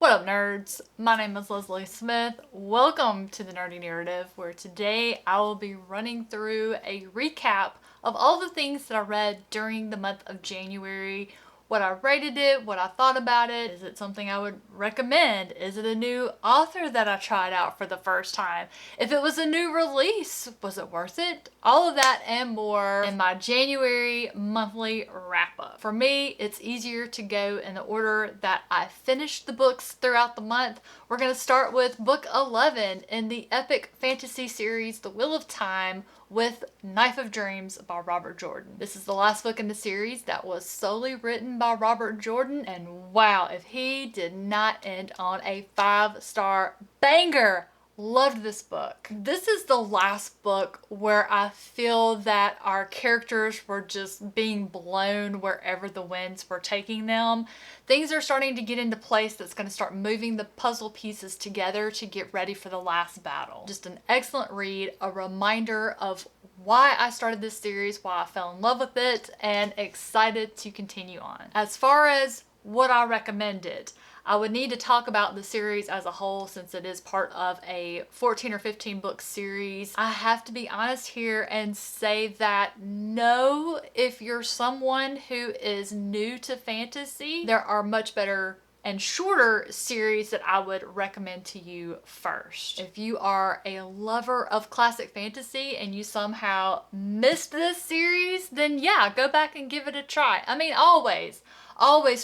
What up, nerds? My name is Leslie Smith. Welcome to the Nerdy Narrative, where today I will be running through a recap of all the things that I read during the month of January, what I rated it, what I thought about it. Is it something I would recommend? Is it a new author that I tried out for the first time? If it was a new release, was it worth it? All of that and more in my January monthly wrap up. For me, it's easier to go in the order that I finished the books throughout the month. We're going to start with book 11 in the epic fantasy series The Wheel of Time with Knife of Dreams by Robert Jordan. This is the last book in the series that was solely written by Robert Jordan, and wow, if he did not end on a 5-star banger. Loved this book. This is the last book where I feel that our characters were just being blown wherever the winds were taking them. Things are starting to get into place that's going to start moving the puzzle pieces together to get ready for the last battle. Just an excellent read, a reminder of why I started this series, why I fell in love with it, and excited to continue on. As far as what I recommended, I would need to talk about the series as a whole since it is part of a 14 or 15 book series. I have to be honest here and say that no, if you're someone who is new to fantasy, there are much better and shorter series that I would recommend to you first. If you are a lover of classic fantasy and you somehow missed this series, then yeah, go back and give it a try. I mean, always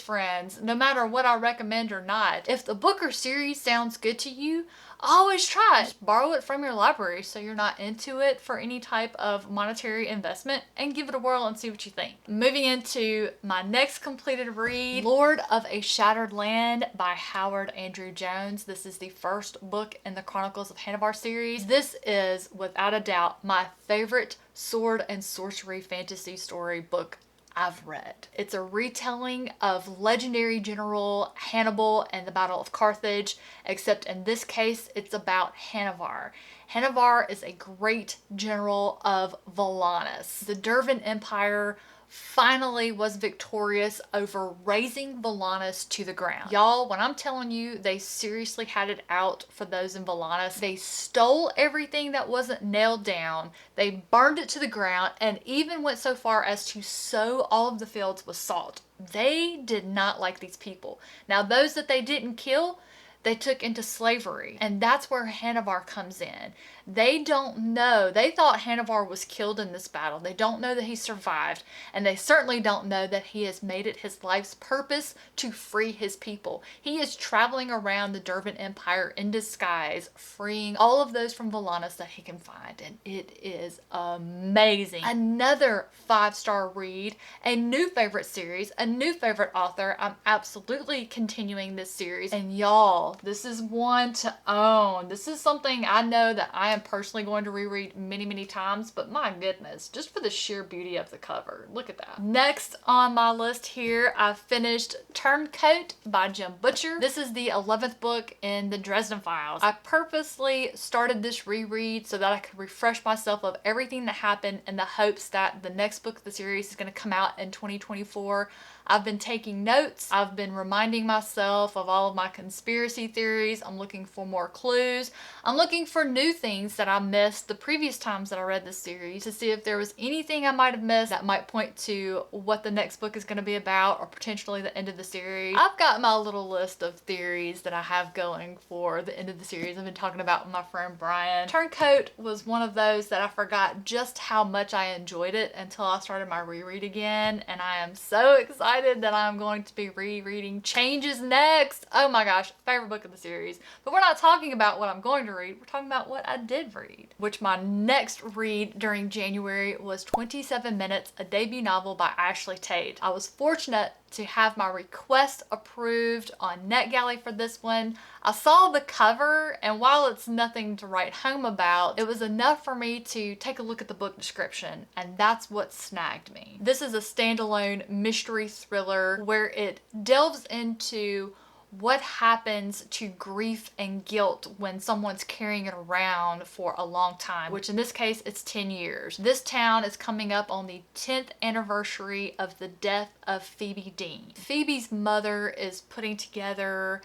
friends, no matter what I recommend or not, if the book or series sounds good to you, always try it. Just borrow it from your library so you're not into it for any type of monetary investment, and give it a whirl and see what you think. Moving into my next completed read, Lord of a Shattered Land by Howard Andrew Jones. This is the first book in the Chronicles of Hanevar series. This is without a doubt my favorite sword and sorcery fantasy story book I've read. It's a retelling of legendary general Hannibal and the Battle of Carthage, except in this case it's about Hanevar. Hanevar is a great general of Volanus. The Dervan Empire finally was victorious over razing Volanus to the ground. Y'all, when I'm telling you they seriously had it out for those in Volanus, they stole everything that wasn't nailed down, they burned it to the ground, and even went so far as to sow all of the fields with salt. They did not like these people. Now, those that they didn't kill, they took into slavery, and that's where Hanevar comes in. They don't know. They thought Hanevar was killed in this battle. They don't know that he survived, and they certainly don't know that he has made it his life's purpose to free his people. He is traveling around the Dervan Empire in disguise, freeing all of those from Volanus that he can find, and it is amazing. Another 5-star read, a new favorite series, a new favorite author. I'm absolutely continuing this series, and y'all, this is one to own. This is something I know that I am personally going to reread many times, but my goodness, just for the sheer beauty of the cover. Look at that. Next on my list here, I finished Turncoat by Jim Butcher. This is the 11th book in the Dresden Files. I purposely started this reread so that I could refresh myself of everything that happened in the hopes that the next book of the series is going to come out in 2024. I've been taking notes. I've been reminding myself of all of my conspiracy theories. I'm looking for more clues. I'm looking for new things that I missed the previous times that I read this series to see if there was anything I might have missed that might point to what the next book is going to be about, or potentially the end of the series. I've got my little list of theories that I have going for the end of the series. I've been talking about with my friend Brian. Turncoat was one of those that I forgot just how much I enjoyed it until I started my reread again, and I am so excited that I'm going to be rereading Changes next. Oh my gosh, favorite book of the series. But we're not talking about what I'm going to read, we're talking about what I did read. Which my next read during January was 27 Minutes, a debut novel by Ashley Tate. I was fortunate to have my request approved on NetGalley for this one. I saw the cover, and while it's nothing to write home about, it was enough for me to take a look at the book description, and that's what snagged me. This is a standalone mystery thriller where it delves into what happens to grief and guilt when someone's carrying it around for a long time, which in this case, it's 10 years. This town is coming up on the 10th anniversary of the death of Phoebe Dean. Phoebe's mother is putting together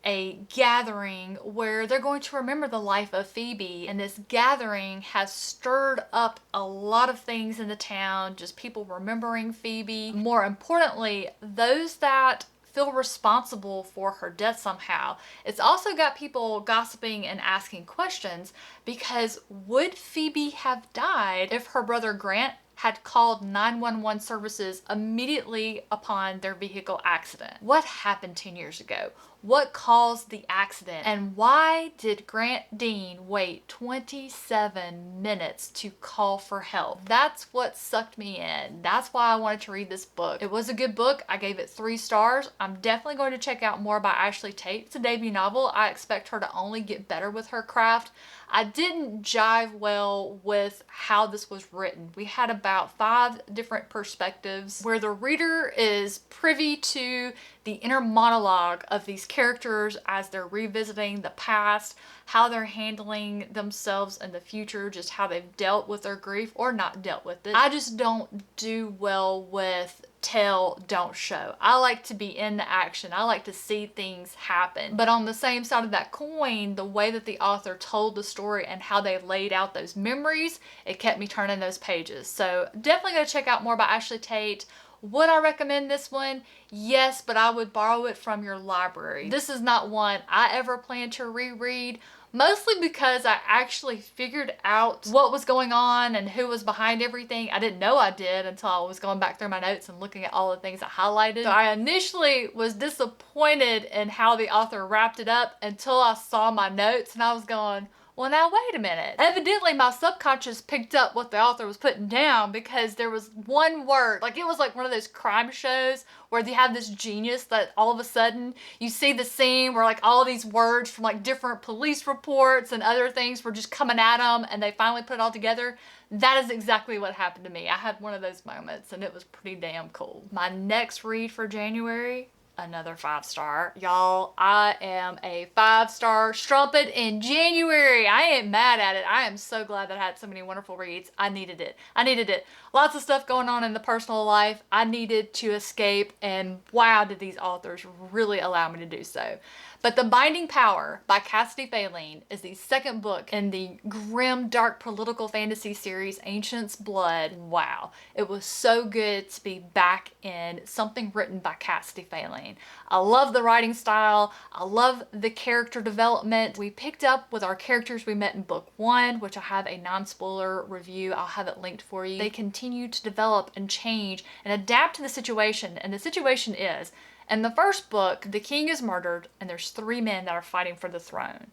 a gathering where they're going to remember the life of Phoebe. And this gathering has stirred up a lot of things in the town, just people remembering Phoebe. More importantly, those that feel responsible for her death somehow. It's also got people gossiping and asking questions, because would Phoebe have died if her brother Grant had called 911 services immediately upon their vehicle accident? What happened 10 years ago? What caused the accident? And why did Grant Dean wait 27 minutes to call for help? That's what sucked me in. That's why I wanted to read this book. It was a good book. I gave it 3 stars. I'm definitely going to check out more by Ashley Tate. It's a debut novel. I expect her to only get better with her craft. I didn't jive well with how this was written. We had about 5 different perspectives where the reader is privy to the inner monologue of these characters as they're revisiting the past, how they're handling themselves in the future, just how they've dealt with their grief or not dealt with it. I just don't do well with tell, don't show. I like to be in the action. I like to see things happen. But on the same side of that coin, the way that the author told the story and how they laid out those memories, it kept me turning those pages. So definitely go check out more by Ashley Tate. Would I recommend this one? Yes, but I would borrow it from your library. This is not one I ever plan to reread, mostly because I actually figured out what was going on and who was behind everything. I didn't know I did until I was going back through my notes and looking at all the things I highlighted. So I initially was disappointed in how the author wrapped it up until I saw my notes and I was going, well, now wait a minute. Evidently my subconscious picked up what the author was putting down, because there was one word, like it was like one of those crime shows where they have this genius that all of a sudden you see the scene where like all these words from like different police reports and other things were just coming at them and they finally put it all together. That is exactly what happened to me. I had one of those moments and it was pretty damn cool. My next read for January, another 5-star. Y'all, I am a 5-star strumpet in January. I ain't mad at it. I am so glad that I had so many wonderful reads. I needed it. I needed it. Lots of stuff going on in the personal life. I needed to escape, and wow, did these authors really allow me to do so. But The Binding Power by Cassidy Faline is the second book in the grim, dark political fantasy series Ancient's Blood. Wow. It was so good to be back in something written by Cassidy Faline. I love the writing style. I love the character development. We picked up with our characters we met in book 1, which I have a non-spoiler review. I'll have it linked for you. They continue to develop and change and adapt to the situation. And the situation is, in the first book, the king is murdered and there's 3 men that are fighting for the throne.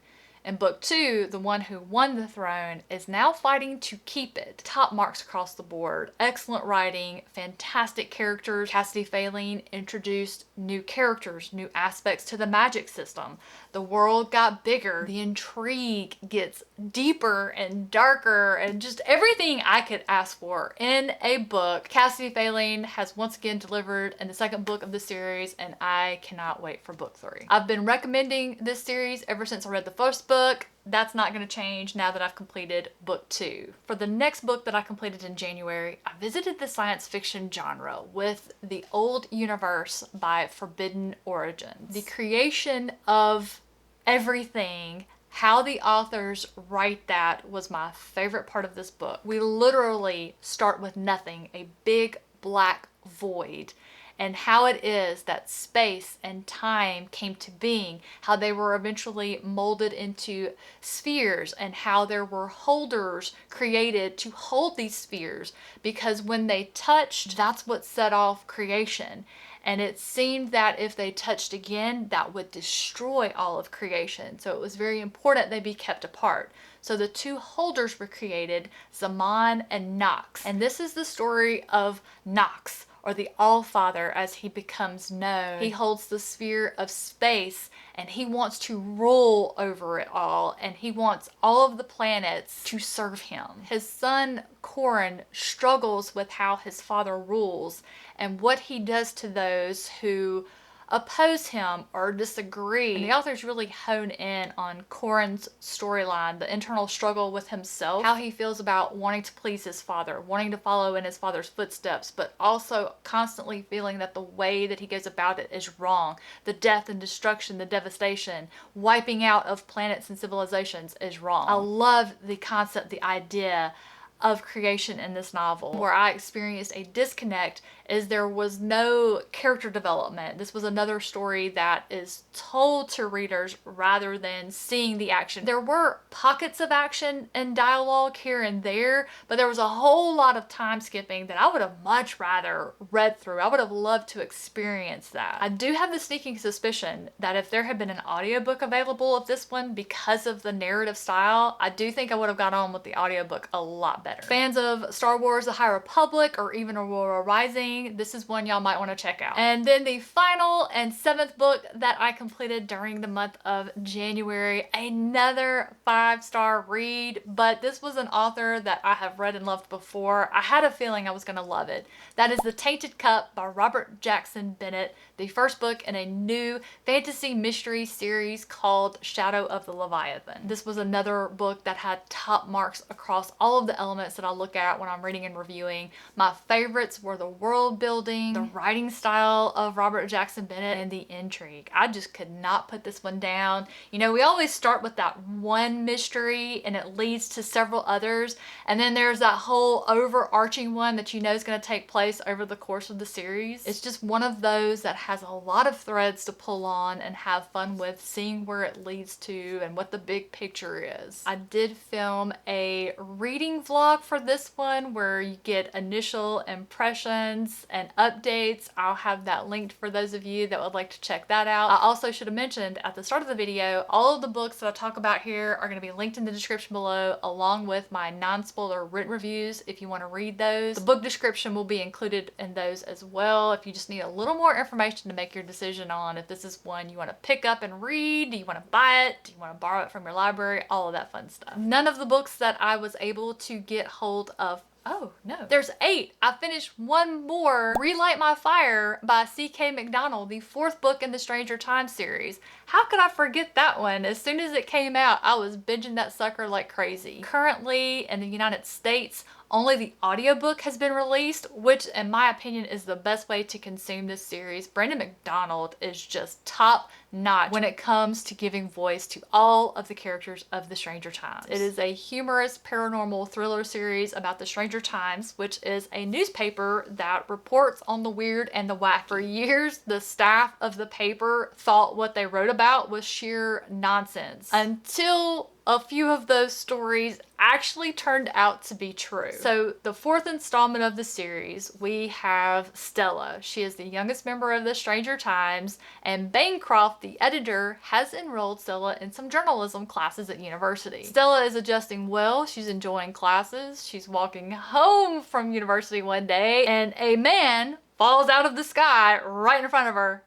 In book 2, the one who won the throne is now fighting to keep it. Top marks across the board. Excellent writing, fantastic characters. Cassidy Faline introduced new characters, new aspects to the magic system. The world got bigger. The intrigue gets deeper and darker and just everything I could ask for in a book. Cassidy Faline has once again delivered in the second book of the series, and I cannot wait for book 3. I've been recommending this series ever since I read the first book. That's not going to change now that I've completed book 2. For the next book that I completed in January, I visited the science fiction genre with The Old Universe by Forbidden Origins. The creation of everything, how the authors write that, was my favorite part of this book. We literally start with nothing, a big black void, and how it is that space and time came to being, how they were eventually molded into spheres, and how there were holders created to hold these spheres, because when they touched, that's what set off creation. And it seemed that if they touched again, that would destroy all of creation. So it was very important they be kept apart. So the 2 holders were created, Zaman and Nox. And this is the story of Nox, or the All-Father as he becomes known. He holds the sphere of space and he wants to rule over it all, and he wants all of the planets to serve him. His son Corin struggles with how his father rules and what he does to those who oppose him or disagree. And the authors really hone in on Corin's storyline, the internal struggle with himself, how he feels about wanting to please his father, wanting to follow in his father's footsteps, but also constantly feeling that the way that he goes about it is wrong. The death and destruction, the devastation, wiping out of planets and civilizations is wrong. I love the concept, the idea of creation in this novel. Where I experienced a disconnect is there was no character development. This was another story that is told to readers rather than seeing the action. There were pockets of action and dialogue here and there, but there was a whole lot of time skipping that I would have much rather read through. I would have loved to experience that. I do have the sneaking suspicion that if there had been an audiobook available of this one, because of the narrative style, I do think I would have got on with the audiobook a lot better. Fans of Star Wars The High Republic or even Aurora Rising, this is one y'all might want to check out. And then the final and 7th book that I completed during the month of January, another 5-star read, but this was an author that I have read and loved before. I had a feeling I was going to love it. That is The Tainted Cup by Robert Jackson Bennett, the first book in a new fantasy mystery series called Shadow of the Leviathan. This was another book that had top marks across all of the elements that I look at when I'm reading and reviewing. My favorites were the world building, the writing style of Robert Jackson Bennett, and the intrigue. I just could not put this one down. You know, we always start with that one mystery and it leads to several others, and then there's that whole overarching one that you know is going to take place over the course of the series. It's just one of those that has a lot of threads to pull on and have fun with, seeing where it leads to and what the big picture is. I did film a reading vlog for this one where you get initial impressions and updates. I'll have that linked for those of you that would like to check that out. I also should have mentioned at the start of the video, all of the books that I talk about here are going to be linked in the description below, along with my non-spoiler written reviews if you want to read those. The book description will be included in those as well if you just need a little more information to make your decision on if this is one you want to pick up and read. Do you want to buy it? Do you want to borrow it from your library? All of that fun stuff. None of the books that I was able to get hold of. Oh no, there's 8. I finished one more, Relight My Fire by C.K. McDonald, the 4th book in the Stranger Times series. How could I forget that one? As soon as it came out, I was binging that sucker like crazy. Currently in the United States, only the audiobook has been released, which in my opinion is the best way to consume this series. Brandon McDonald is just top notch when it comes to giving voice to all of the characters of the Stranger Times. It is a humorous paranormal thriller series about the Stranger Times, which is a newspaper that reports on the weird and the wacky. For years, the staff of the paper thought what they wrote about was sheer nonsense until a few of those stories actually turned out to be true. So the 4th installment of the series, we have Stella. She is the youngest member of the Stranger Times, and Bancroft, the editor, has enrolled Stella in some journalism classes at university. Stella is adjusting well. She's enjoying classes. She's walking home from university one day, and a man falls out of the sky right in front of her.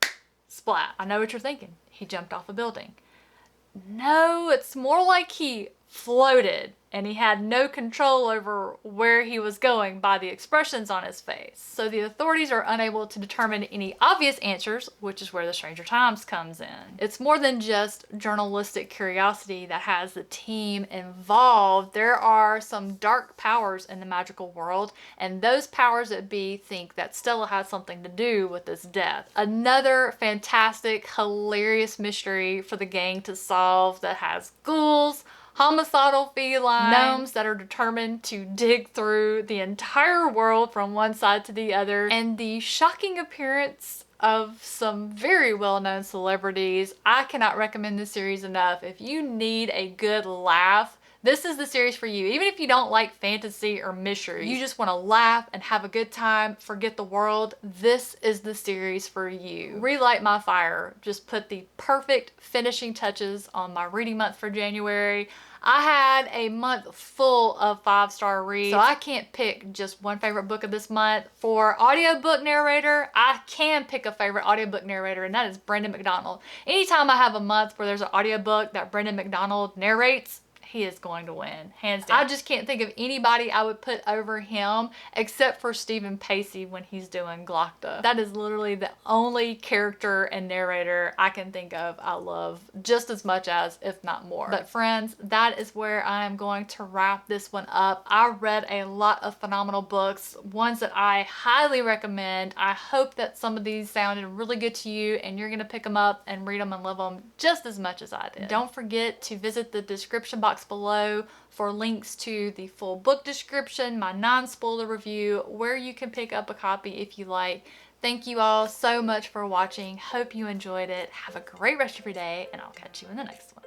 Splat. I know what you're thinking. He jumped off a building. No, it's more like he floated and he had no control over where he was going by the expressions on his face. So the authorities are unable to determine any obvious answers, which is where the Stranger Times comes in. It's more than just journalistic curiosity that has the team involved. There are some dark powers in the magical world, and those powers that be think that Stella has something to do with this death. Another fantastic, hilarious mystery for the gang to solve that has ghouls, homicidal feline, gnomes that are determined to dig through the entire world from one side to the other, and the shocking appearance of some very well-known celebrities. I cannot recommend this series enough. If you need a good laugh, this is the series for you. Even if you don't like fantasy or mystery, you just want to laugh and have a good time, forget the world, this is the series for you. Relight My Fire just put the perfect finishing touches on my reading month for January. I had a month full of 5-star reads, so I can't pick just one favorite book of this month. For audiobook narrator, I can pick a favorite audiobook narrator, and that is Brandon McDonald. Anytime I have a month where there's an audiobook that Brandon McDonald narrates, he is going to win, hands down. I just can't think of anybody I would put over him except for Stephen Pacey when he's doing Glocta. That is literally the only character and narrator I can think of I love just as much as, if not more. But friends, that is where I am going to wrap this one up. I read a lot of phenomenal books, ones that I highly recommend. I hope that some of these sounded really good to you and you're gonna pick them up and read them and love them just as much as I did. Don't forget to visit the description box below for links to the full book description, my non-spoiler review, where you can pick up a copy if you like. Thank you all so much for watching. Hope you enjoyed it. Have a great rest of your day, and I'll catch you in the next one.